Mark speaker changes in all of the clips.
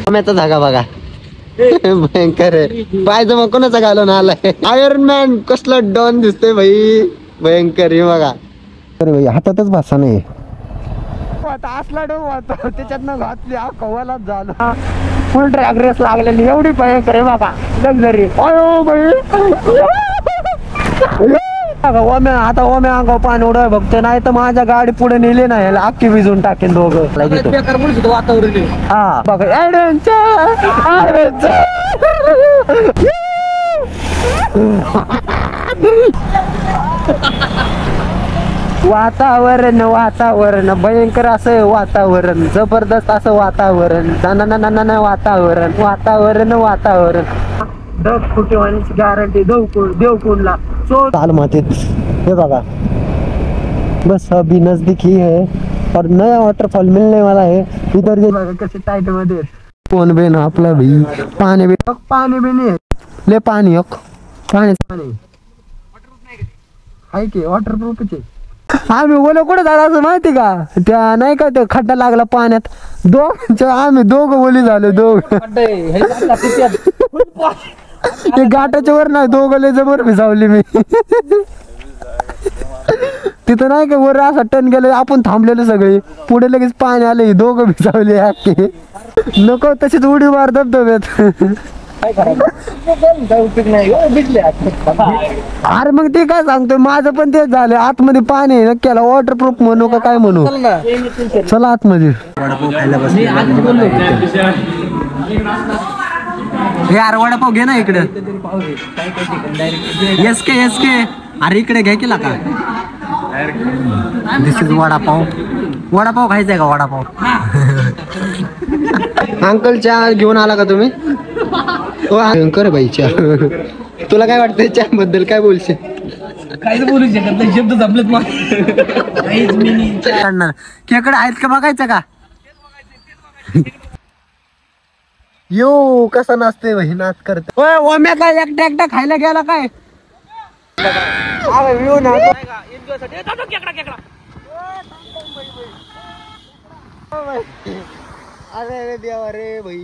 Speaker 1: ओम्याचा धागा बघा भयंकर आहे. पाहिजे मग कोणाचा घालून आलाय आयर्न मॅन. कसला डॉन दिसतोय भाई, भयंकर आहे बघा. अरे भाई हातातच भाषा नाही. असला डोंग होता त्याच्यातनं घातली कव्वालाच झालं. फुल ट्रॅक रेस लागलेली एवढी भयंकर आहे बाबा. लक्झरी ओम्या. आता ओम्या अंगावर पाणी उडवाय बघतो, नाही तर माझ्या गाडी पुढे नेली नाही अख्खी विजून टाकेन दोघं. वातावरण हा बघा वातावरण वातावरण भयंकर असं वातावरण, जबरदस्त असं वातावरण. वातावरण वातावरण वातावरण. ढग फुटवायची गॅरंटी देवकुंडला चाल मातीत. हे बघा बस अभी नजदीक ही है और नया वाटरफॉल मिलने वाला है इधर. कसे टाइट मध्ये कोण बे ना आपला भाई. पाणी बी नाही ले पाणी पाणी आहे की वॉटरप्रूफ. आम्ही ओलं कुठं झालं असं माहिती का, त्या नाही का ते खड्डा लागला पाण्यात आम्ही दोघं ओली झालो. ते गाठाच्या वर नाही दोघं जबर भिजावली मी. तिथं नाही का वर असा टन गेलं आपण थांबलेलो सगळे, पुढे लगेच पाणी आले दोघं भिजावले अख्खे. नको तशीच उडी मार धबधब्यात. अरे मग ते काय सांगतोय, माझं पण तेच झालं. आतमध्ये पाणी नक्कीला वॉटरप्रूफ म्हणू का काय म्हणू. चला आतमध्ये. यार वडापाव घे ना इकडे. एस के अरे इकडे घ्या केला का. दिस इज वडापाव खायचंय का वडापाव. अंकल चहा घेऊन आला का तुम्ही. भयंकर बाई चहा. तुला काय वाटतंय चहा बद्दल, काय बोलशील.
Speaker 2: काहीच बोलू शकत नाही, शब्द जमलेत मग.
Speaker 1: खेकडे आहेत का बघायचं का. यो कसा नाचते भाई, नाच करते. ओम्या काय एकटा खायला गेला काय. अरे देवा रे भाई.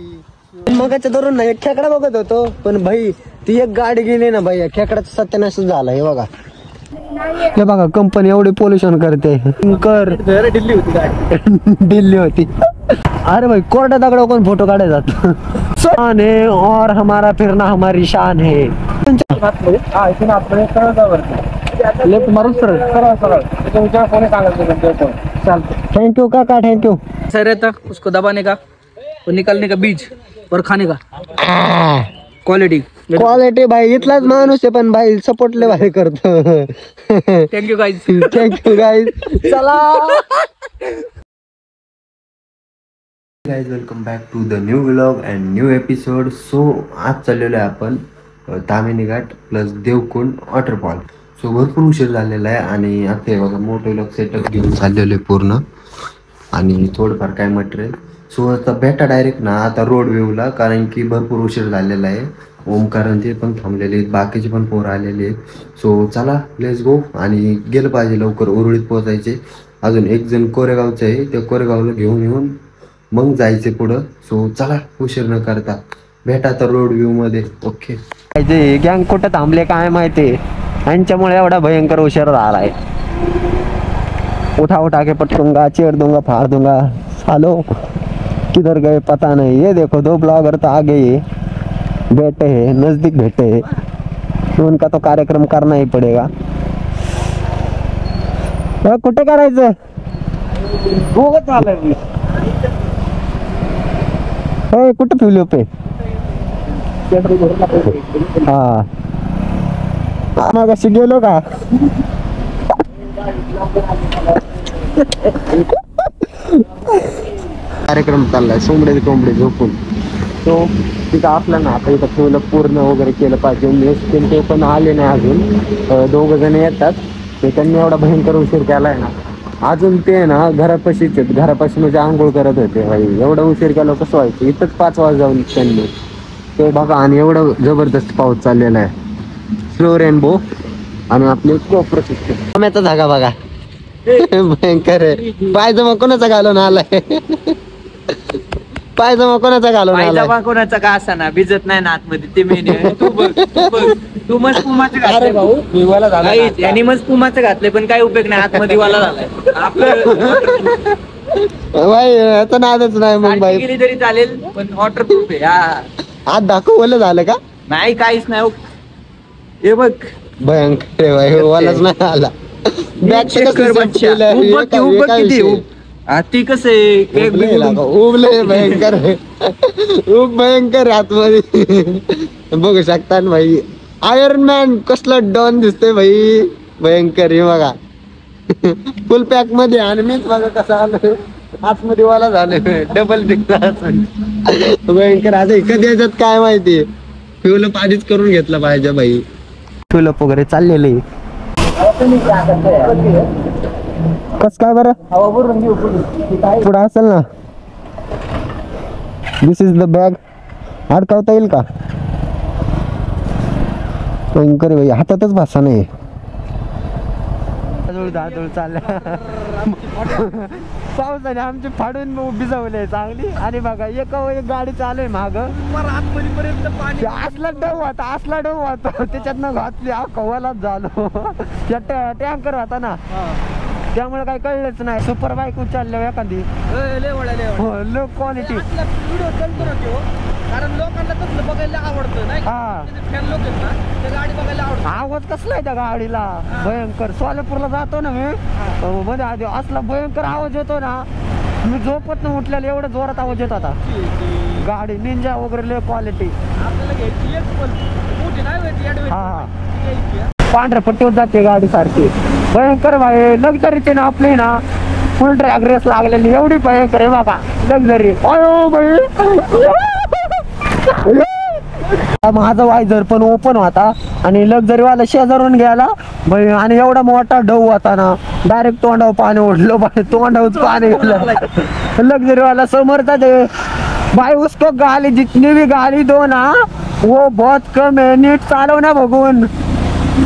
Speaker 1: मगाच्या धरून ना एक खेकडा बघत होतो, पण भाई ती एक गाडी गेली ना भाई, खेकडाचा सत्यानाश झाला. हे बघा हे बघा कंपनी एवढी पोल्युशन करते. दिल्ली होती गाडी. दिल्ली होती. अरे भाई कोरड्या दगडा कोण फोटो काढायचा. शान है और हमारा फिरना हमारी शान है. लेफ्ट मारून सरळ. थैंक यू काका, थैंक यू.
Speaker 2: ऐसा रहता उसको दबाने का और निकालने का बीज और खाने का.
Speaker 1: क्वालिटी भाई इथलाच माणूस आहे, पण भाई सपोर्ट लय भाई करतो.
Speaker 2: Thank you guys.
Speaker 1: चला
Speaker 3: guys, welcome back to the new vlog and new episode. So आज चाललेलो आहे आपण Tamini Ghat plus Devkund waterfall. So भरपूर उशीर झालेला आहे आणि आता हे बघा मोठे लोक सेटअप घेऊन चाललेलो आहे पूर्ण आणि थोडंफार काय मटेरियल. सो आता भेटा डायरेक्ट ना आता रोड व्ह्यूला, कारण की भरपूर उशीर झालेला आहे. ओमकारण ते पण थांबलेले आहेत, बाकीचे पण पोरं आलेले आहेत. सो चला लेट्स गो. आणि गेलं पाहिजे लवकर, उरुळीत पोहोचायचे. अजून एक जण कोरेगावचं आहे, त्या कोरेगावला घेऊन येऊन मग जायचे पुढं. सो चला उशीर न करता भेटा तर रोड व्ह्यू मध्ये. ओके
Speaker 1: गँग कुठं थांबले काय माहिती, यांच्यामुळे एवढा भयंकर उशीर झालाय. उठा के पटकूंगा, चेड़ दूंगा, फाड़ दूंगा. सालो किधर गए पता नहीं. ये देखो दो ब्लॉगर तो आगे ही बैठे हैं, नजदीक बैठे हैं. उनका तो कार्यक्रम करना ही पड़ेगा. कुठे करायचं. कुठं ठेवले पे. हा मग अशी गेलो का. कार्यक्रम चाललाय सोमडे कोंबडे झोपून. तो तिथं आपल्याला आता इथं ठेवलं पूर्ण वगैरे केलं पाहिजे. ते पण आले नाही अजून. दोघ जण येतात ते, त्यांनी एवढा भयंकर उशीर केलाय ना. अजून ते ना घरापाशीच आहेत, घरापाशी म्हणजे आंघोळ करत होते भाई. एवढा उशीर केला कसं व्हायचं. इथंच 5 वाजता जाऊन त्यांनी ते बघा. आणि एवढं जबरदस्त पाऊस चाललेला आहे. स्लो रेनबो आणि आपली ओम्याचा धागा बघा भयंकर आहे. पाहिजे मग कोणाचा घालून आलाय. पायजमा कोणाचा घालून आलाय?
Speaker 4: पायजामा कोणाचा का असा भिजत नाही ना आतमध्ये ते मेन तू मस्त पुमाचं घातलंय भाऊ काहीच, यांनी मस्त पुमाचं घातलंय पण काही उपयोग नाही, आतमध्ये वाला झालाय आपलं.
Speaker 1: भाई आता नादच नाही मग
Speaker 4: आणखी
Speaker 1: भाई.
Speaker 4: गेली तरी चालेल पण वॉटरप्रूफ आहे. हा
Speaker 1: आज दाखवलं झालं का?
Speaker 4: नाही काहीच नाही हो. हे बघ
Speaker 1: भयंकर आहे भाई, वालाच नाही आला. बॅग
Speaker 4: शेखर बच्चा. उभं किती हा, ती कसं आहे
Speaker 1: उबले भयंकर आहे. खूप भयंकर आहे आतमध्ये. बघू शकता ना भाई, आयर्न मॅन कसला डॉन दिसतोय भाई, भयंकर आहे बघा. फुल पॅक मध्ये आणि मीच बघा कसं आलं आतमध्ये वाला झालं डबल भयंकर. आता कधी याच्यात काय माहिती, फ्युलअप आधीच करून घेतलं पाहिजे भाई. फ्युलअप वगैरे चाललेलं आहे. कस काय बरं पुढं असेल ना. दिस इज द बॅग. अडकवता येईल का? भयंकर भाई, हातातच भाषा नाही. पावसाने आमची फाडून भिजवले चांगली. आणि बघा एक गाडी चालू आहे माग, असला डव होता त्याच्यातनं घातली कव्वालाच झालो. टँकर होता ना त्यामुळे काही कळलंच नाही. सुपर बाईक उचलल्या एखादी लो क्वालिटी.
Speaker 2: कारण लोकांना तसलं बघायला आवडतं नाही
Speaker 1: हा,
Speaker 2: फॅन लोक आहेत ना, ते गाडी बघायला आवडतं.
Speaker 1: आवाज कसला आहे त्या गाडीला भयंकर. सोलापूरला जातो ना मी मध्ये आधी, असला भयंकर आवाज येतो ना, मी झोपत न उठलेला एवढं जोरात आवाज येत होता. गाडी निंजा वगैरे लय क्वालिटी.
Speaker 2: आपल्याला घ्यायची एक पण मोठी नाही व्हायची ऍडव्हेंचर
Speaker 1: हा,
Speaker 2: घ्यायची.
Speaker 1: पांढऱ्या पट्टीवर जाते गाडी सारखी. भयंकर भाई लक्झरीचे ना आपली ना फुल ड्रॅग रेस लागलेली एवढी भयंकर आहे बघा लक्झरी. अयो भाई माझा वायझर पण ओपन होता आणि लक्झरी वाला शेजारून गेला भाई. आणि एवढा मोठा डव होता ना, डायरेक्ट तोंडावर पाणी ओढलं भाई, तोंडावर पाणी गेलं. लक्झरी वाला समोरचा दे भाई, उसको गाली जितनी भी गाली दो ना वो बहुत कम है, नीट चालव ना बघून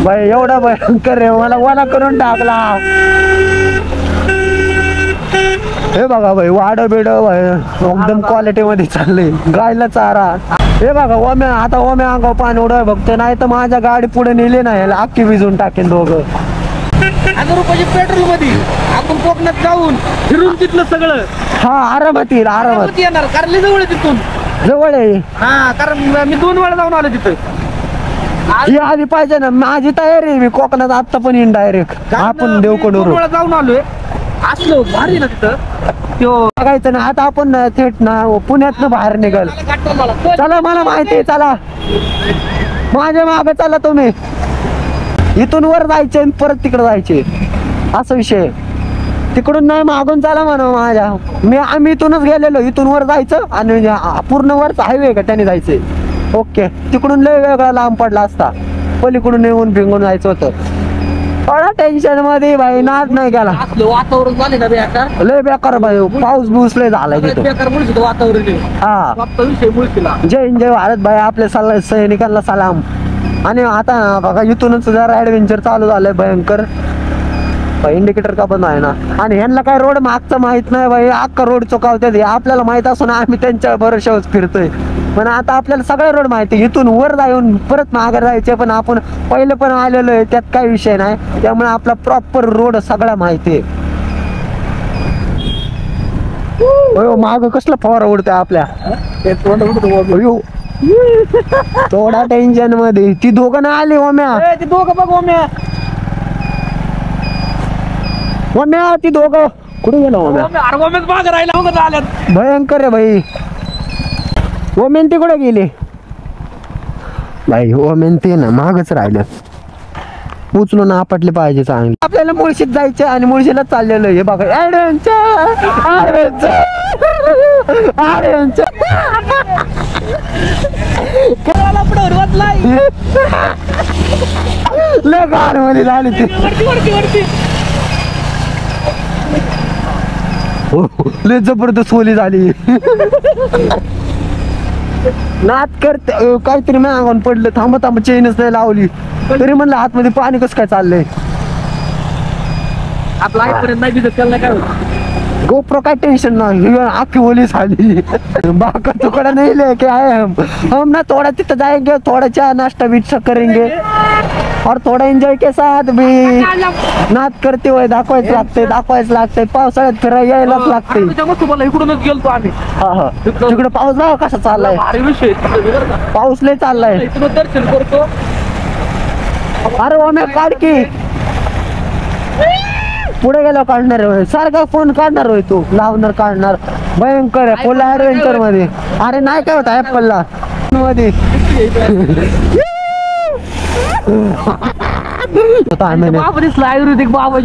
Speaker 1: भाई. एवढा भयंकर रे, मला वाला करून टाकला. हे बघा भाई, वाड बिड भाई एकदम क्वालिटी मध्ये चाललंय. गायला चारा. हे बघा ओम्या, आता ओम्या अंगावर पाणी उडवाय बघते, नाही तर माझ्या गाडी पुढे नेली नाही याला अख्खी भिजून टाकेन दोघं.
Speaker 2: 1000 रुपयाची पेट्रोल मध्ये आपण कोकणात जाऊन फिरून तिथलं सगळं
Speaker 1: हा आरामात येईल, आरामात
Speaker 2: येणार. कारण जवळ आहे तिथून.
Speaker 1: जवळ आहे.
Speaker 2: हा, कारण मी 2 वेळा जाऊन आलो तिथं.
Speaker 1: ही आधी पाहिजे ना, माझी तयारी आहे. मी कोकणात आता पण येईन डायरेक्ट. आपण देवकडून
Speaker 2: 2 वेळा जाऊन आलोय. असलो भारी ना तिथं.
Speaker 1: तो बघायचं ना, आता आपण थेट ना पुण्यातनं बाहेर निघाल. चला, मला माहिती आहे, चला माझ्या मागे चला तुम्ही. इथून वर जायचे आणि परत तिकडे जायचे असा विषय. तिकडून नाही मागून चला म्हणा माझ्या. आम्ही इथूनच गेलेलो, इथून वर जायचं आणि पूर्ण वरचा हायवे का त्याने जायचंय. ओके, तिकडून लय वेगळा लांब पडला असता, पलीकडून येऊन भिंगून जायचं होतं. थोडा टेन्शन मध्ये भाई, नाद नाही गेला.
Speaker 2: असलं वातावरण झाले ना बेकार.
Speaker 1: लय बेकार भाई, पाऊस बुस लय झालाय तिथं.
Speaker 2: बेकार मुळशीचं वातावरण आहे.
Speaker 1: हा,
Speaker 2: फक्त विषय मुळशीला.
Speaker 1: जय हिंद, जय भारत भाई. आपल्या सैनिकांना सलाम. आणि आता बघा इथूनच जरा ऍडव्हेंचर चालू झालंय भयंकर. इंडिकेटर का पण आहे ना. आणि ह्यांना काय रोड मागचं माहित नाही भाई, अख्खा रोड चुकावते. आपल्याला माहित असून आम्ही त्यांच्या भरोशावर फिरतोय. पण आता आपल्याला सगळे रोड माहिती, इथून वर जाऊन परत मागे जायचे. पण आपण पहिले पण आलेलो आहे, त्यात काही विषय नाही. त्यामुळे आपला प्रॉपर रोड सगळा माहिती आहे. माग कसला फवारा उडतोय आपल्या. थोडा टेन्शन मध्ये. ती दोघं ना आली ओम्या,
Speaker 2: ते दोघं बघ ओम्या.
Speaker 1: ओम्या ती दोघं कुठे गेलो ओम्या?
Speaker 2: ओम्याच माग राहिला बघत आल्यात.
Speaker 1: भयंकर आहे भाई. ओमेन ती कुठे गेली भाई? ओमेन ते ना मागच राहिलं. उचलून आपटले पाहिजे चांगले. आपल्याला मुळशीत जायचं आणि मुळशीला चाललेलं हे बघा. लय गाड मध्ये झाली ती. लय जबरदस्त ओली झाली. नात करते काहीतरी मागून पडलं. थांबा थांबा, चेनच नाही लावली तरी म्हणलं आतमध्ये पाणी कसं काय चाललंय.
Speaker 2: आपला आईपर्यंत नाही भिजत, त्याला काय होत.
Speaker 1: गोप्रो काय टेंशन ना, आखी ओली साली बाका टुकड़ा नहीं लेके आए हम ना थोड़ा तिथे जाएंगे, थोड़ा चाय नाश्ता भी करेंगे और थोड़ा एंजॉय के साथ भी नाच करते हुए दाखवायच लागते पावसाळ्यात फिरायला यायलाच लागते.
Speaker 2: तुम्हाला इकडूनच गेलतो आम्ही.
Speaker 1: हा तिकडे पाऊस बघा कसा चाललाय,
Speaker 2: भारी विषय बरं का.
Speaker 1: पाऊस लय चाललाय.
Speaker 2: इथून दर्शन करतो.
Speaker 1: अरे ओमे काढ की, पुढे गेलो काढणार होय, सारखा फोन काढणार होय तू, लावणार काढणार भयंकर आहे पोला ऍडव्हेंचर मध्ये. अरे नाही काय होता ऍपलला मध्ये
Speaker 2: बाबा दिसला आयुर्वेदिक बाबा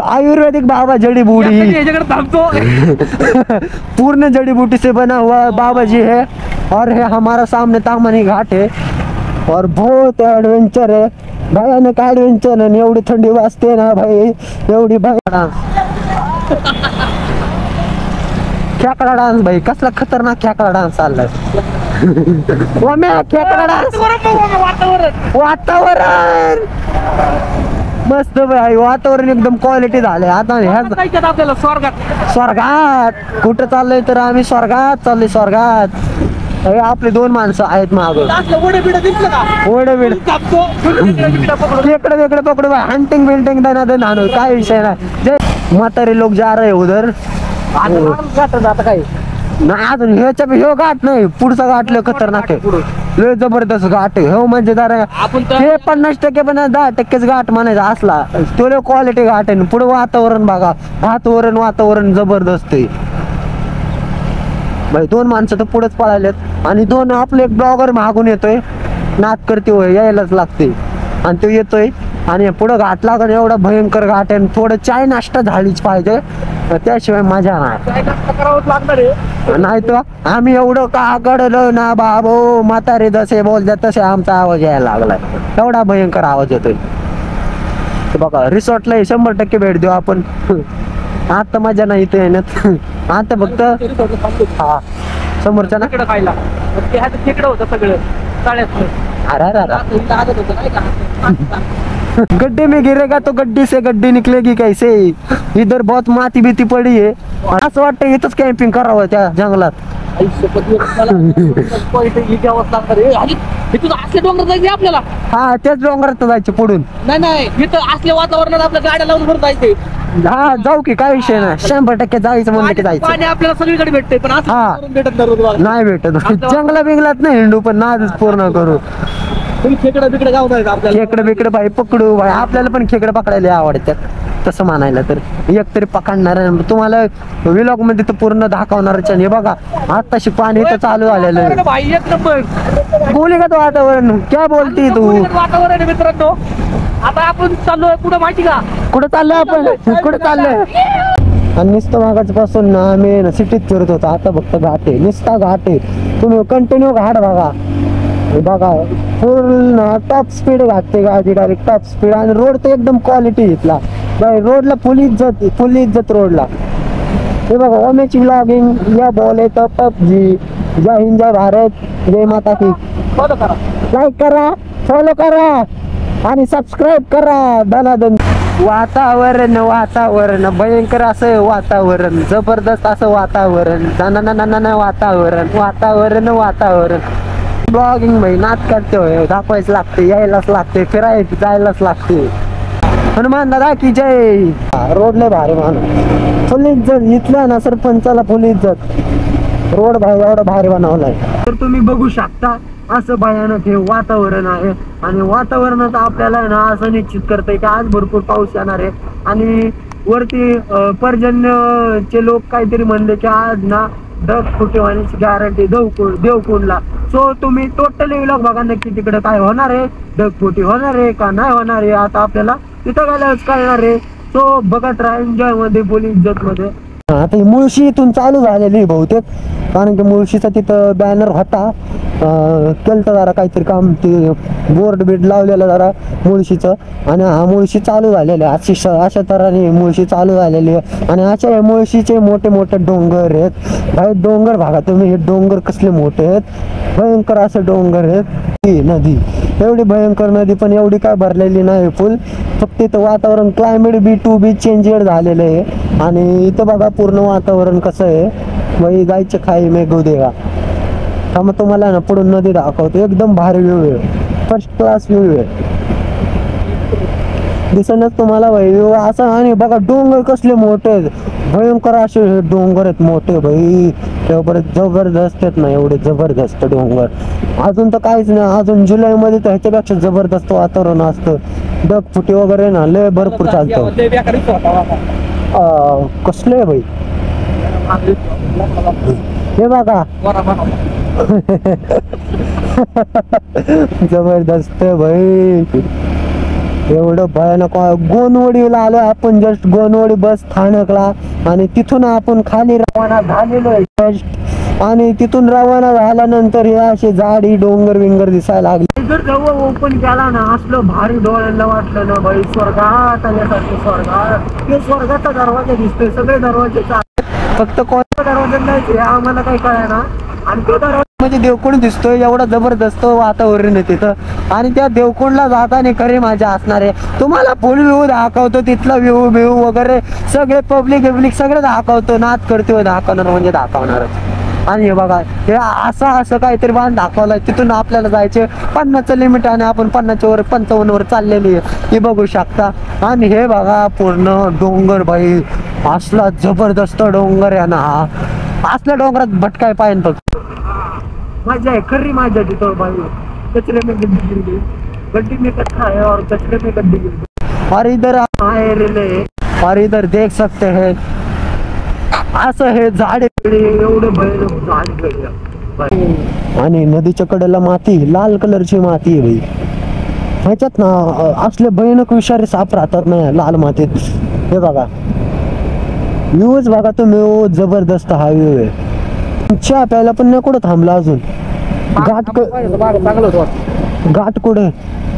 Speaker 1: आयुर्वेदिक बाबा जड़ी बूटी
Speaker 2: याच्याकडे थांबतो.
Speaker 1: पूर्ण जड़ी बूटी से बना हुआ बाबा जी है और है हमारा सामने तामनी घाट है और बहुत एडवेंचर है, भयानक एडवेंचर है. एवढी थंडी वाजते ना भाई, एवढी खेकडा डान्स भाई, कसला खतरनाक खेकडा डान्स चाललाय. खेकडा डान्स वातावरण मस्त भाई, वातावरण एकदम क्वालिटी झालंय. आता
Speaker 2: आपल्याला
Speaker 1: स्वर्गात कुठं चाललंय तर आम्ही स्वर्गात चाललोय, स्वर्गात. हे आपले 2 माणसं आहेत माग,
Speaker 2: ओढे बिडे दिसलं का,
Speaker 1: ओढे बिड वेकडे पकडू भाई, हंटिंग बिल्डिंग देना काय विषय नाही. जय म्हातारे लोक जा रहे उधर.
Speaker 2: आता काय
Speaker 1: नाही अजून ह्यो घाट नाही, पुढचा घाट लय खतरनाक आहे, लय जबरदस्त घाट आहे. हो म्हणजे जरा हे 50% पण 10%च घाट म्हणायचा असला तो लय क्वालिटी घाट आहे. पुढे वातावरण बघा, वातावरण जबरदस्त आहे भाई. 2 माणसं तर पुढेच पळालेत आणि 2 आपले एक ब्लॉगर मागून येतोय, नाच करते होय, यायलाच लागते. आणि तो येतोय आणि पुढं घाट लागून एवढा भयंकर घाट आहे. थोडं चाय नाश्ता झालीच पाहिजे, त्याशिवाय मजा नाही.
Speaker 2: करावंच लागणार आहे.
Speaker 1: नाही तर आम्ही एवढं का कडलो ना बाबो, म्हातारे जसे बोलतात तसे आमचा आवाज यायला लागलाय, एवढा भयंकर आवाज येतोय. बघा रिसॉर्टला 100% भेट देऊ आपण. आता मजा नाही इथे येण्यात, आता फक्त हा समोरच्या ना
Speaker 2: खायला खेकडं होतं सगळं चाळ्यात.
Speaker 1: गड्ढे में गिरेगा तो गड्ढे से गड्ढी निकलेगी कैसे, इधर बहुत माती बीती पडी आहे. असं वाटतं इथंच कॅम्पिंग करावं त्या जंगलात.
Speaker 2: असले डोंगर जायचे आपल्याला.
Speaker 1: हा त्याच डोंगरात जायचं पुढून.
Speaker 2: नाही इथं असल्या वातावरणात आपल्या गाड्या लावून भरून जायचे.
Speaker 1: हा जाऊ की, काय विषय नाही, 100% जायचं म्हणलं की जायचं.
Speaker 2: पाणी आपल्याला सगळीकडे भेटते पण असं भेटत
Speaker 1: नाही भेटत. जंगला बिंगलात नाही हिंडू, पण नादच पूर्ण करू.
Speaker 2: खेकडं बिकडे गाव जायचं आपल्याला.
Speaker 1: खेकडं बिकडं भाई पकडू भाई, आपल्याला पण खेकडं पकडायला आवडतात तसं म्हणायला तर. एक तरी पकडणार तुम्हाला व्लॉग मध्ये तर पूर्ण दाखवणारच. आणि बघा आताशी पाणी इथं चालू झालेलं आहे
Speaker 2: भाई, एक नंबर
Speaker 1: बोली का तो वातावरण, काय बोलती तू.
Speaker 2: वातावरण आहे मित्रांनो. आता आपण चाललोय कुठं माहिती का,
Speaker 1: कुठं चाललोय आपण, कुठं चाललोय. आणि नुसतं मागाच पासून ना आम्ही सिटीत फिरत होतो, आता फक्त घाट आहे, नुसता घाट आहे. तुम्ही कंटिन्यू घाट बघा फुल टॉप स्पीड घाटते गाडी, डायरेक्ट टॉप स्पीड. आणि रोड तर एकदम क्वालिटी इथला रोडला, फुल इज्जत रोडला. हे बघा ओमेची व्लॉगिंग या बोले तर पबजी. जय हिंद, जय भारत, जय माता की.
Speaker 2: फॉलो करा,
Speaker 1: लाईक करा, फॉलो करा आणि सबस्क्राईब करा. दनादन वातावरण भयंकर असं वातावरण, जबरदस्त असं वातावरण, वातावरण. ब्लॉगिंग भाई नाच करते होय, दाखवायच लागते, यायलाच लागते, फिरायला जायलाच लागते. हनुमान दादा की जय. रोडला भारी माणूस, फुल इज्जत इथल्या ना सरपंचाला, फुल इज्जत. रोड भाई एवढा भारी बनवलाय तर तुम्ही बघू शकता. असं भयानक हे वातावरण आहे आणि वातावरणात आपल्याला ना असं निश्चित करतंय की आज भरपूर पाऊस येणार आहे. आणि वरती पर्जन्यचे लोक काहीतरी म्हणले की आज ना ढग फुटे होण्याची गॅरंटी देवकुंडला. सो तुम्ही टोटली व्लॉग बघा नक्की, तिकडे काय होणार आहे, ढगफुटी होणार आहे का नाही होणार आहे, आता आपल्याला तिथं गेल्यावरच कळणार आहे. सो बघत राहा, एन्जॉय मध्ये, फुल इज्जत मध्ये. आता मुळशी इथून चालू झालेली बहुतेक, कारण की मुळशीचा तिथं बॅनर होता, केलं जरा काहीतरी काम, ते बोर्ड बीड लावलेलं जरा मुळशीचं. आणि हा मुळशी चालू झालेलं आहे, अशा तऱ्हेने मुळशी चालू झालेली आहे. आणि अशा मुळशीचे मोठे मोठे डोंगर आहेत भाई. डोंगर बघा तुम्ही, हे डोंगर कसले मोठे आहेत, भयंकर असे डोंगर आहेत. ही नदी एवढी भयंकर नदी पण एवढी काय भरलेली नाही फुल. फक्त इथं वातावरण climate be to be changed झालेलं आहे. आणि इथं बघा पूर्ण वातावरण कसं आहे. बाई जायचे खाई मे गो देगा. मग तुम्हाला ना पुढून नदी दाखवतो. एकदम भारी व्ह्यू आहे, फर्स्ट क्लास व्ह्यू आहे. दिसणच तुम्हाला भाई व्ह्यू असा. आणि बघा डोंगर कसले मोठे आहेत, भयंकर असे डोंगर आहेत मोठे भाई. तेव्हा जबरदस्त आहेत ना, एवढे जबरदस्त डोंगर. अजून तर काहीच नाही, अजून जुलैमध्ये तर ह्याच्यापेक्षा जबरदस्त वातावरण असतं. ढगफुटी वगैरे ना लय भरपूर चालतं. कसले भाई हे बघा जबरदस्त भाई. एवढं भयानक. गोनवडीला आलो आपण, जस्ट गोनवडी बस स्थानकला. आणि तिथून आपण खाली रवाना झालेलो आहे जस्ट. आणि तिथून रवाना झाल्यानंतर हे असे झाडी डोंगर विंगर दिसायला लागले. जर जवळ ओपन केला ना, असलं भारी डोळ्यांना वाटलं ना भाई स्वर्गात आल्यासारखं. स्वर्गात हे स्वर्गाचा दरवाजा दिसतोय. सगळे दरवाजे फक्त कोणत्या दरवाजा नाही आम्हाला काही कळेना. आणि तो दरवाजा म्हणजे देवकुंड दिसतोय. एवढं जबरदस्त वातावरण आहे तिथं. आणि त्या देवकुंडला जाताना खरी मजा असणार आहे. तुम्हाला फुल व्ह्यू दाखवतो, तिथला व्ह्यू वगैरे सगळे पब्लिक सगळे दाखवतो. नाच करतोय दाखवणार म्हणजे दाखवणारच. आणि हे बघा हे असं काहीतरी बांध दाखवलाय. तिथून आपल्याला जायचे 50चं लिमिट आणि आपण 50च्या वर 55 वर चाललेली आहे, हे बघू शकता. आणि हे बघा पूर्ण डोंगर भाई, असला जबरदस्त डोंगर आहे ना हा. असल्या डोंगरात भटकाय पाहिजे फक्त. मजा आहे खरी मजा तिथं भाई. कचरे में गड्डी में कचरा है और कचरे में गड्डी गिरती. और इधर आए रिले और इधर देख सकते हैं असं हे झाडे एवढे भयानक झाड. आणि नदीच्या कडेला माती, लाल कलरची माती आहे भाई. ह्याच्यात ना असले भयानक विषारी साप राहतात ना लाल मातीत. हे बघा व्ह्यूज बघा तुम्ही, जबरदस्त हा व्ह्यू आहे. चहा प्यायला पण नाही कुठं थांबला अजून. घाट कुठे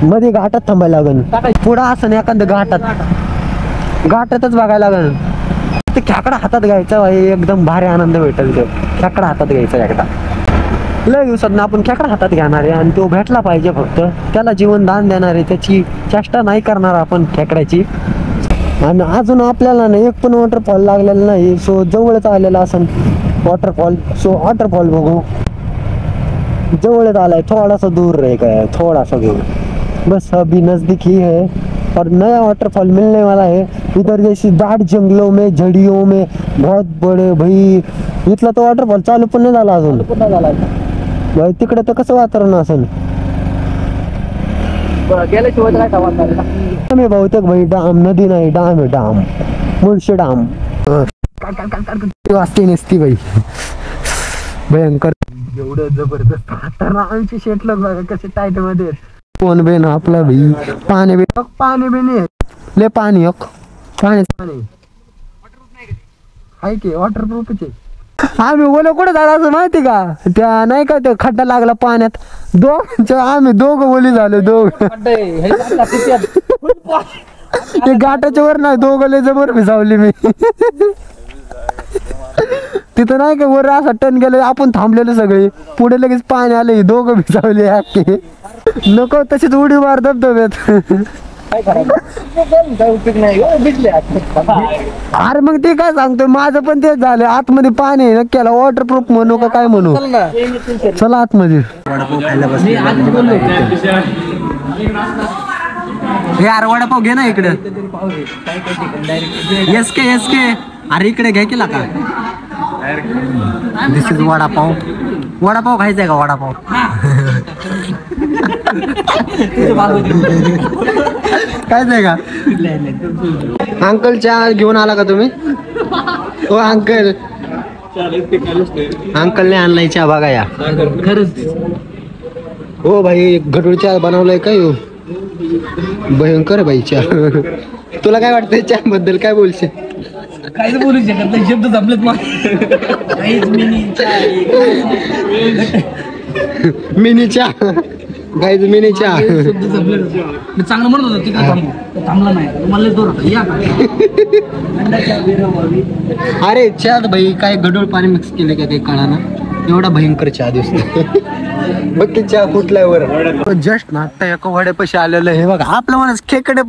Speaker 1: मध्ये घाटात थांबायला लागेल. पुढं असं नाही एखादं घाटातच बघायला लागेल. ते खेकडा हातात घ्यायचा भाई, एकदम भारी आनंद भेटेल. तो खेकडा हातात घ्यायचा एकदा. लय दिवसात ना आपण खेकडा हातात घेणार आहे आणि तो भेटला पाहिजे. फक्त त्याला जीवन दान देणार आहे, त्याची चेष्टा नाही करणार आपण खेकड्याची. आणि अजून आपल्याला ना एक पण वॉटरफॉल लागलेला नाही. सो जवळच आलेला असन वॉटरफॉल. सो वॉटरफॉल बघू. जवळच आलाय, थोड़ा सा दूर रह गया, थोड़ा सा दूर. बस अभी नजदीक ही है और नया वाटरफॉल मिलने वाला है. इधर जैसी दाट जंगलों में झड़ियों में बहुत बड़े भाई. इथला तो वॉटरफॉल चालू पण नाही झाला अजून भाई. तिकडे तर कसं वातावरण असेल मी बहुतेक भाई. डाम नदी नाही, डाम आहे, डाम मुळशी डाम. वाजती नसती भाई, भयंकर. एवढं जबरदस्त आमची शेटलं बघा कसे टाईट मध्ये. कोण बेन आपला भाई. पाणी बी नाही ले पाणी आहे की वॉटरप्रूफच आहे. आम्ही ओलं कुठं झालं असं माहिती का, त्या नाही का ते खड्डा लागला पाण्यात, आम्ही दोघं ओली झालो. ते घाटाच्या वर नाही, दोघं लय जबर भिजावली मी. तिथं नाही का वर असा टन गेलं, आपण थांबलेलो सगळे, पुढे लगेच पाणी आले, दोघं भिजावले अख्खे. नको तशीच उडी मार धबधब्यात. अरे मग ते काय सांगतोय, माझं पण तेच झालं. आतमध्ये पाणी नक्कीला वॉटरप्रूफ म्हणू का काय म्हणू. चला आतमध्ये. यार वडापाव घे ना इकडे. एस के अरे इकडे घ्या केला का. दिस इज वडापाव खायचंय का वडापाव. खायचंय का. अंकल चहा घेऊन आला का तुम्ही. हो अंकल, अंकलने आणलाय चहा बघा या. खरंच हो भाई, घटूळ चहा बनवलाय काय हो. भयंकर भाई चहा. तुला काय वाटतंय चहा बद्दल, काय बोलशील.
Speaker 2: काहीच बोलू शकत नाही, शब्द जमलेत मग.
Speaker 1: मिनी चहा गाईज, मिनी चहा.
Speaker 2: शब्द जमले. मी चांगलं म्हणत होतो तिकडे थांबला नाही, मला जोर होता. या
Speaker 1: अरे चहा भाई काय गडोळ पाणी मिक्स केले का काही कळा ना. एवढा भयंकर चहा दिसतो.
Speaker 3: बघ की चहा कुठलाय वर जस्ट ना आता एका वड्यापाशी आलेलं हे बघा आपलं माणूस खेकडे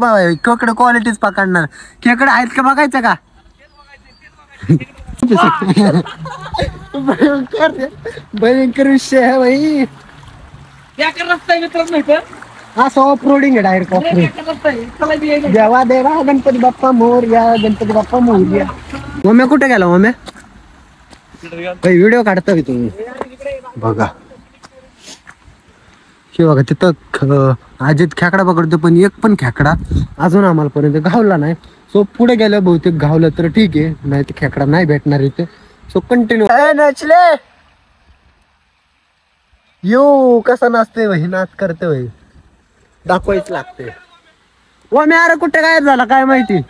Speaker 3: क्वालिटीच पकडणार खेकडे आहेत का बघायचं का भयंकर विषय आहे भाई
Speaker 2: रस्ता आहे मित्रांनो इथं
Speaker 3: असं ऑफ रोडिंग आहे डायरेक्ट ऑफ रोड देवा देवा गणपती बाप्पा मोरया गणपती बाप्पा मोरया मम्मी कुठे गेला मम्मी व्हिडिओ काढता तुम्ही बघा हे बघा तिथं अजित खेकडा पकडतो पण एक पण खेकडा अजून आम्हाला पर्यंत घावला नाही सो पुढे गेलं बहुतेक घावलं तर ठीक आहे नाही तर खेकडा नाही भेटणार इथे सो कंटिन्यू नचले यो कसा नाचते भाई नाच करते भाई दाखवायच लागते ओम्या अरे कुठे गायब झाला काय माहिती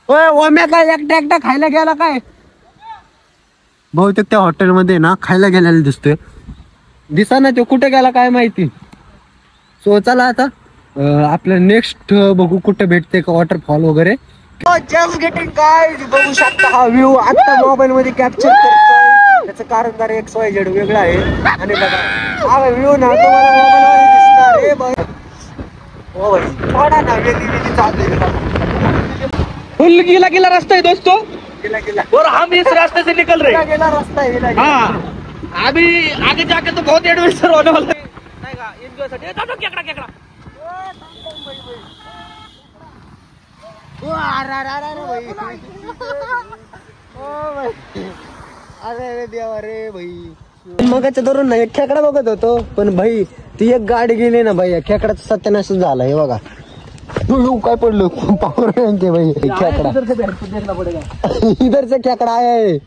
Speaker 3: ओय ओम्या काय एकटा एकटा खायला गेला काय बहुतेक त्या हॉटेलमध्ये ना खायला गेलेला दिसतोय दिसा ना तो कुठे गेला काय माहिती सो चला आता आपलं नेक्स्ट बघू कुठे भेटते का वॉटरफॉल वगैरे जस्ट गेटिंग गाइस बघू शकता हा व्ह्यू आता मोबाईल मध्ये कॅप्चर करतोय त्याचं कारण जरा XYZ वेगळं आहे आणि बघा हा व्ह्यू ना तुम्हाला मोबाईल मध्ये दिसणार रे भाई ओ भाई थोडा ना वेगळी चालते
Speaker 2: फुल गीला रास्ता है दोस्तों
Speaker 3: गेला
Speaker 2: और हम इस रास्ते से निकल रहे
Speaker 3: गेला रस्ता आहे
Speaker 2: हाँ अभी आगे जाके तो बहुत एडवेंचर होने वाला है नहीं का एंजॉय साठी दादा केकडा केकडा
Speaker 3: अरे देवा रे भाई मगाच्या धरून ना एक खेकडा बघत होतो पण भाई ती एक गाडी गेली ना भाई खेकडाचा सत्यानाश झाला हे बघा काय पडलो पावर बँक भाई खेकडा इधर से खेकडा आहे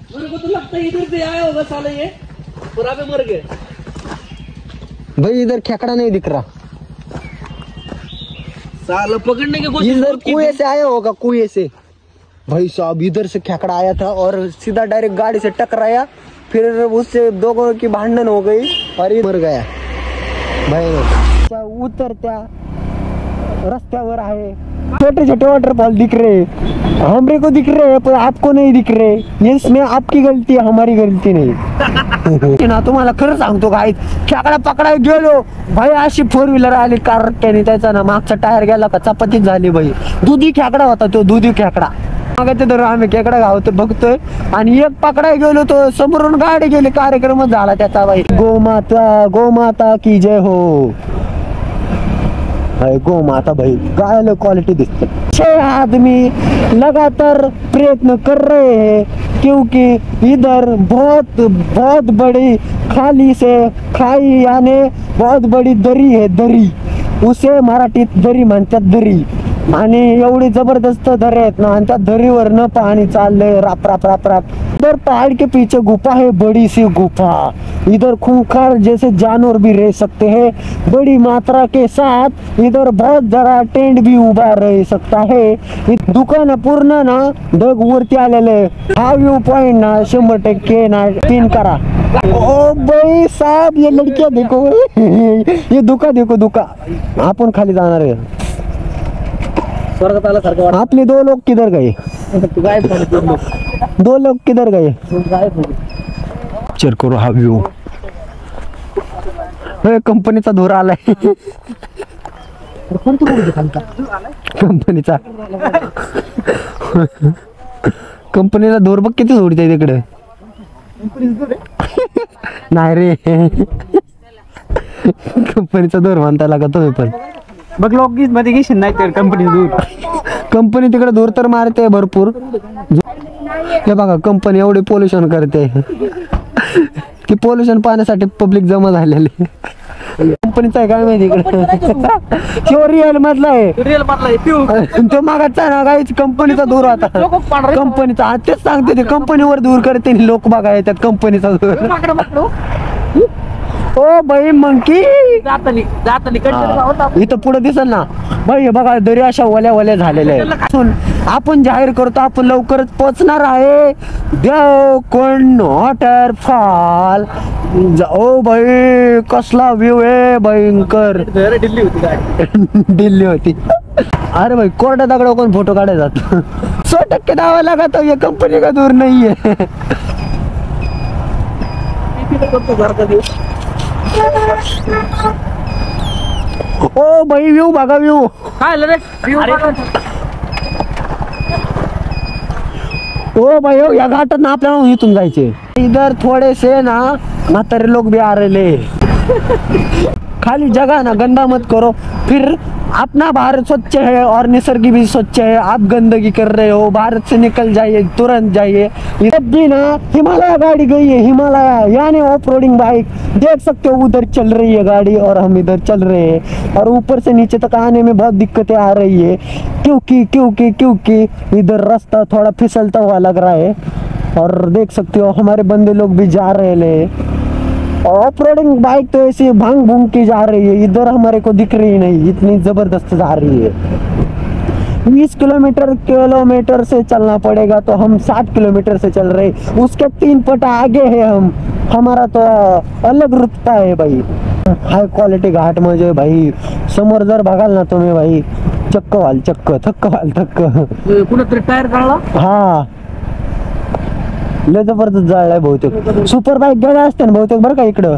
Speaker 2: मेरे को तो लगता है इधर से आया होगा साले ये पूरा पे मर गए
Speaker 3: भाई इधर खेकड़ा नहीं दिख रहा
Speaker 2: साला पकड़ने की कोशिश
Speaker 3: इधर कुएं से आया होगा कुएं से भाई साहब इधर से खेकड़ा आया था और सीधा डायरेक्ट गाड़ी से टकराया फिर उससे दोनों की भांडन हो गई और ये मर गया भाई उतरत्या रस्त्यावर आहे छोटे छोटे वाटरफॉल दिख रहे हमरे को दिख रहे हैं पर आपको नहीं दिख रहे इसमें आपकी गलती है हमारी गलती नहीं ना तुम्हाला खरं सांगतो काय खेकडा पकडाय गेलो भाई अशी 4 व्हीलर आली कार त्याने त्याचा ना मागचा टायर गेला का चपातीच झाली भाई दुधी खेकडा होता तो दुधी खेकडा मागायचे तर आम्ही खेकडा गावतो बघतोय आणि एक पकडाय गेलो तो समोरून गाडी गेली कार्यक्रमच झाला त्याचा भाई गोमाता की जय हो गो माता भाई गायला क्वालिटी दिखते 6 आदमी लगातार प्रयत्न कर रहे हैं क्योंकि इधर बहुत बड़ी खाली से खाई यानी बहुत बड़ी दरी है दरी उसे मराठीत दरी म्हणतात दरी आणि एवढी जबरदस्त दरी आहेत ना आणि त्या दरीवर न पाणी चाललंय राप राप राप राप इधर पहाड़ के पीछे गुफा है बड़ी सी गुफा इधर खूंखार जैसे जानवर भी रह सकते हैं बड़ी मात्रा के साथ इधर बहुत जरा टेंट भी उभा रह सकता है दुकान पूर्ण ना ढग वरती आलेले हा व्यू पॉइंट ना 100% ना पिन करा ओ भाई साहब ये लड़कियां देखो ये दुका देखो दुका आपण खाली जाणार आहे
Speaker 2: स्वर्गात आल्यासारखं
Speaker 3: आपले 2 लोग किधर गए
Speaker 2: वाटतं गायब झाले 2 लोक
Speaker 3: 2 लोग किधर गए
Speaker 2: गायब झाले
Speaker 3: चेक करू हा व्ह्यू कंपनीचा धूर आलाय कंपनीचा कंपनीला धूर बघ किती सोडते तिकडे नाही रे कंपनीचा धूर म्हणता लागत तुम्ही पण
Speaker 2: बघ लॉगिस मध्ये घेशील नाही तर कंपनी दूर
Speaker 3: कंपनी तिकडे धूर तर मारते भरपूर हे बघा कंपनी एवढी पोल्युशन करते की पोल्युशन पाहण्यासाठी पब्लिक जमा झालेली कंपनीचा आहे काय माहिती इकडे रिअल मधला आहे
Speaker 2: रिअल मधला
Speaker 3: तो मागाचा ना काहीच कंपनीचा धूर आता कंपनीचा तेच सांगते ते कंपनीवर दूर करते लोक बघा येतात कंपनीचा धूर ओ बाई मंकी
Speaker 2: जातनी
Speaker 3: इथं पुढे दिसल ना बाई हे बघा दरी अशा वल्या झालेल्या आहे आपण जाहीर करतो आपण लवकरच पोहोचणार आहे देवकुंड वॉटरफॉल ओ बाई कसला व्ह्यू आहे भयंकर
Speaker 2: दिल्ली होती काय
Speaker 3: दिल्ली होती अरे भाई कोरड्या दगड कोण फोटो काढायचा 100% दावा लगा तो ये कंपनी का दूर नहीं है
Speaker 1: ओ भाई व्यू बघा व्यू.
Speaker 2: काय आलं रे
Speaker 1: ओ भाई या घाटात ना आपल्याला इथून जायचे. इधर थोड़े से ना म्हातारे लोग भी आ रहे. खाली जगह ना गंदा मत करो. फिर अपना भारत स्वच्छ है और निसर्ग भी स्वच्छ है. आप गंदगी कर रहे हो. भारत से निकल जाइए, तुरंत जाइए. तब भी ना हिमालय गाड़ी गई है. हिमालय यानी ऑफ रोडिंग बाइक. देख सकते हो उधर चल रही है गाड़ी और हम इधर चल रहे हैं. और ऊपर से नीचे तक आने में बहुत दिक्कतें आ रही है. क्योंकि इधर रास्ता थोड़ा फिसलता हुआ लग रहा है. और देख सकते हो हमारे बंदे लोग भी जा रहे हैं. ऑफ रोडिंग बाइक तो ऐसे भांग भूंग की जा रही है. इधर हमारे को दिख रही नहीं, इतनी जबरदस्त जा रही है. 20 किलोमीटर से चलना पड़ेगा तो हम 60 किलोमीटर से चल रहे. उसके 3 पट आगे है हम. हमारा तो अलग रुतबा है भाई. हाय क्वालिटी घाट म्हणजे भाई समोर जर बघाल ना तुम्ही भाई चक्क व्हाल थक्क.
Speaker 2: कुठं टायर काढला.
Speaker 1: हा लय जबरदस्त जाळलाय बहुतेक. सुपर बाईक गाड्या असते ना बहुतेक बरं का इकडं,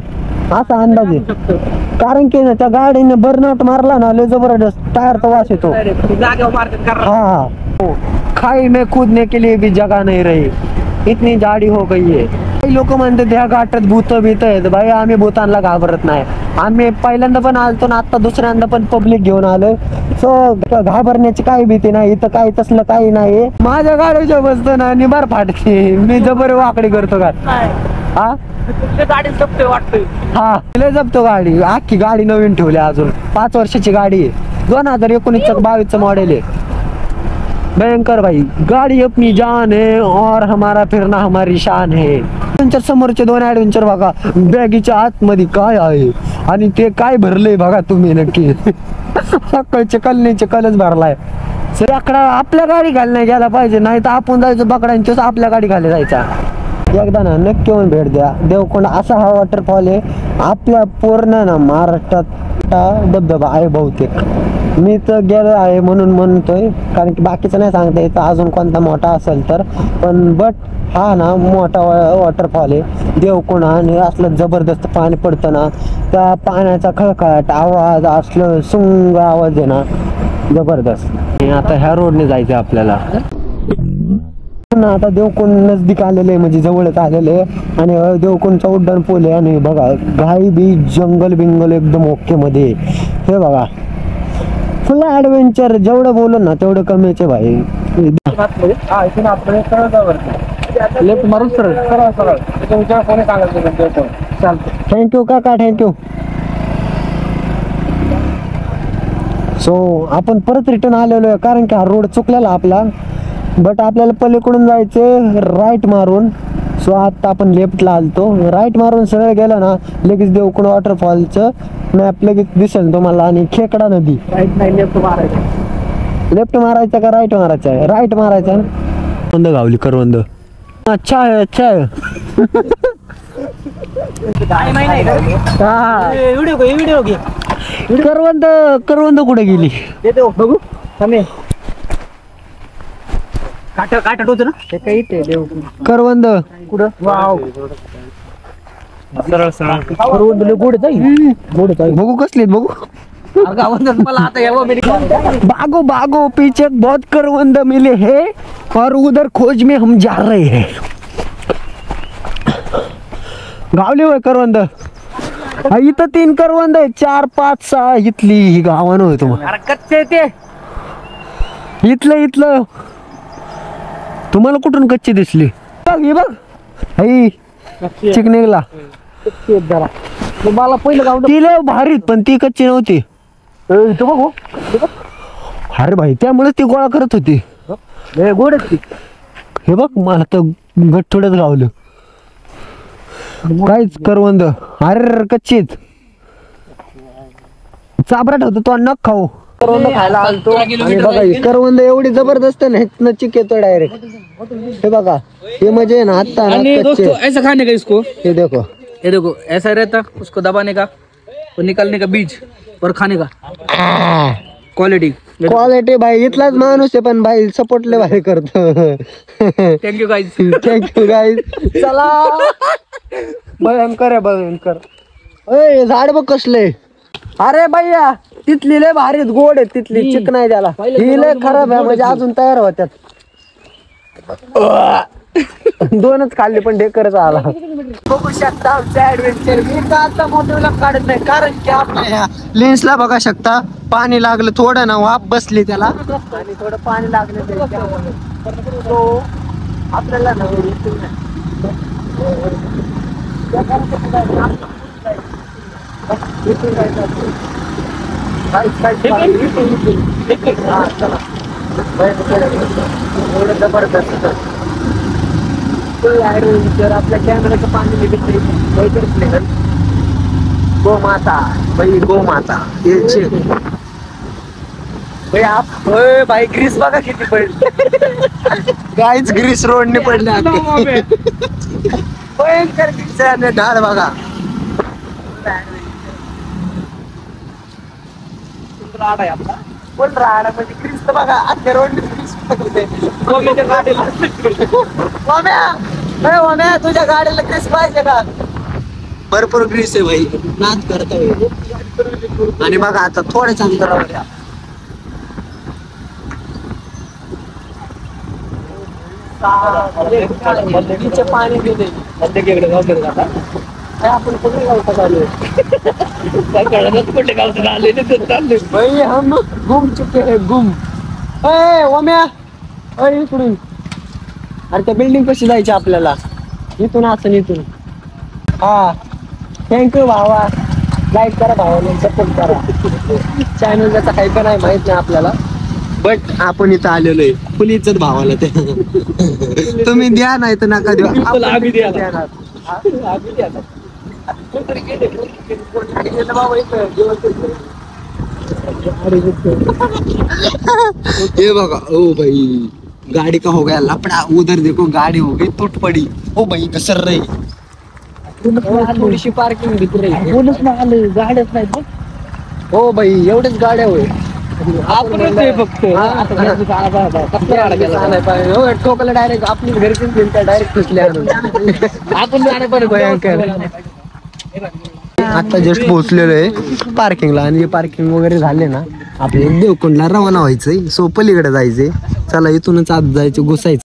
Speaker 1: असा अंदाज आहे. कारण की ना त्या गाडीने बर्नआउट मारला ना लय जबरदस्त टायरचा वास येतो. हाँ खाई में कूदने के लिए भी जगह नहीं रही, इतनी जाडी हो गई है. काही लोक म्हणतात ह्या घाटात भूत बीत आहेत. भाई आम्ही भूतांना घाबरत नाही. आम्ही पहिल्यांदा पण आलतो ना आता दुसऱ्यांदा पण पब्लिक घेऊन आलोय. सो घाबरण्याची काही भीती नाही. इथं काही तसलं काही नाही. माझ्या गाडीच्या बसतो ना निबार फाटते. मी जबर वाकडी करतो का. हा
Speaker 2: गाडी जपतोय वाटतोय.
Speaker 1: हा लय जपतो गाडी. अख्खी गाडी नवीन ठेवली अजून. 5 वर्षाची गाडी आहे. 2019-22 मॉडेल आहे. भयंकर भाई गाडी अपनी जान है और हमारा फिरना हमारी शान है. ऍडव्हेंचर समोरचे 2 ऍडव्हेंचर बघा. बॅगीच्या आतमध्ये काय आहे आणि ते काय भरलंय बघा तुम्ही नक्की. कलचे कलच भरलाय. आकडा आपल्या गाडी घालण्या गेला पाहिजे, नाही तर आपण जायचं बकड्यांच्या आपल्या गाडी घाले जायचा. एकदा ना नक्की येऊन भेट द्या. देवकोंड असा हा वॉटरफॉल आहे. आपल्या पूर्ण ना महाराष्ट्रात धबधबा आहे बहुतेक. मी तर गेलो आहे म्हणून म्हणतोय, कारण की बाकीचं नाही सांगता येतं अजून कोणता मोठा असेल तर. पण बट हा ना मोठा वॉटरफॉल आहे देवकोंड. आणि असलं जबरदस्त पाणी पडतं ना, त्या पाण्याचा खळखळाट आवाज असलं सुंग आवाज आहे ना जबरदस्त. आता ह्या रोडने जायचं आपल्याला. आता देवकोंड नजदीक आलेलं आहे, म्हणजे जवळच आलेलं आहे. आणि देवकोंडचा उड्डाण पूल आहे. आणि बघा घाई बी जंगल बिंगल एकदम ओके मध्ये. हे बघा फुल ऍडव्हेंचर. जेवढं बोलू ना तेवढं कमीच आहे भाई.
Speaker 2: लेफ्ट मारून सरळ कोणी सांगायचं.
Speaker 1: थँक्यू काका थँक्यू. सो आपण परत रिटर्न आलेलो आहे, कारण की हा रोड चुकलेला आपला. बट आपल्याला पलीकडून जायचं राईट मारून. सो आता आपण लेफ्टला आलतो. राईट मारून सरळ गेलं ना लगेच देवकोंड वॉटरफॉलचं मॅप लगेच दिसेल तुम्हाला. आणि खेकडा नदी.
Speaker 2: राईट नाही लेफ्ट मारायचं.
Speaker 1: लेफ्ट मारायचा का राईट मारायचा आहे. राईट मारायचा. करवंद गावली करवंद. अच्छा आहे अच्छा आहे. हा
Speaker 2: व्हिडिओ घे.
Speaker 1: करवंद कुठे गेली
Speaker 2: बघू थांबे. काटा टोच ना ते काही ते देव
Speaker 1: करवंद
Speaker 2: कुठं. वाव सरळ सरळ करवंद गोड जाईल. गोड जाईल.
Speaker 1: बघू कसली बघू.
Speaker 2: मला आता यावं.
Speaker 1: भागो पीछे बहुत करवंद मिले हैं और उधर खोज में हम जा रहे हैं. गावली होय करवंद. इथं 3 करवंद आहे. 4 5 6 इथली ही गावानं होय तुम्हाला.
Speaker 2: कच्चे ते
Speaker 1: इथलं तुम्हाला कुठून कच्ची दिसली. बघ आई चिकनेला.
Speaker 2: मला पहिलं गाव
Speaker 1: ती लय भारीत पण ती कच्ची नव्हती.
Speaker 2: तो बघू.
Speaker 1: अरे भाई त्यामुळे ती गोळा करत होती.
Speaker 2: गोड
Speaker 1: हे बघ मला तर गठ्ठोड्यात गावलं. काहीच करवंद. अरे कच्चीत चाबराट होतो तो नख खाऊ. करवंद खायला आलतो. आणि बघा ही करवंद एवढी जबरदस्त ना ह्यातनं चिक येतो डायरेक्ट. हे बघा हे म्हणजे ना आता
Speaker 2: दोस्तों ऐसा खाने का इसको.
Speaker 1: हे देखो
Speaker 2: ये देखो ऐसा रहता, उसको दबाने का और निकालने का बीज और खाने का.
Speaker 1: क्वालिटी भाई इथलाच माणूस आहे पण भाई सपोर्ट लय भारी करतो.
Speaker 2: Thank you guys.
Speaker 1: Thank you guys. चला भयंकर आहे भयंकर. ए झाड बघ कसले. अरे भैया तिथली लय भारीत गोड आहे तिथली चिक नाही त्याला. ही लय खराब आहे म्हणजे अजून तयार होत्यात. दोनच खाल्ले पण ढेकरच आला. बघू शकता आमचं ऍडव्हेंचर. मी का आता मोठ्याला काढत नाही कारण की आपल्या ह्या लेन्सला बघा शकता पाणी लागलं थोडं ना वाफ बसली त्याला आणि थोडं पाणी लागलं तो आपल्याला ना जबरदस्त ऍडव्हेंचर. आपल्या कॅमेराचं पाणी निघत गोमाता बाई गोमाता याची भाई ग्रीस बघा किती पडली. काहीच ग्रीस रोडने पडले भयंकर ग्रीस आहे ढाळ बघा. राडा आहे आपला पण राडा म्हणजे ग्रीस तर बघा अख्ख्या रोडने ग्रीस पडले. ओम्या तुझ्या गाडीला ग्रीस पाहिजे का. भरपूर ग्रीस आहे भाई नाच करत आणि बघा आता थोड्याच अंतरावर या. पाणी गेले आपण कुठे गावतात आलो कुठे गावतात आले भाई हम गुम चुके है गुम. ओम्या इकडून अरे त्या बिल्डिंग कशी जायची आपल्याला इथून असं इथून. हा थँक्यू भावा. लाईक करा भावाला सपोर्ट करा. चॅनल त्याचा काही पण आहे माहित नाही आपल्याला बट आपण इथं आलेलो आहे फुल इज्जत भावाला. ते तुम्ही द्या नाही तर नका देऊ. ये बघा ओ भाई गाड़ी का हो गया लपड़ा. उधर देखो गाड़ी हो गई टूट पड़ी. ओ भाई घसर रही. थोडीशी पार्किंग दिख रही. गाड्याच नाही. हो भाई एवढेच गाड्या होय. ठोकला डायरेक्ट आपली घरची डायरेक्ट खुसले आपण भयंकर. आता जस्ट पोहोचलेलो आहे पार्किंगला आणि पार्किंग वगैरे झाले ना आपले देवकुंडला रवाना व्हायचंय. सो पलीकडे जायचंय. चला इथूनच आत जायचं घुसायचं.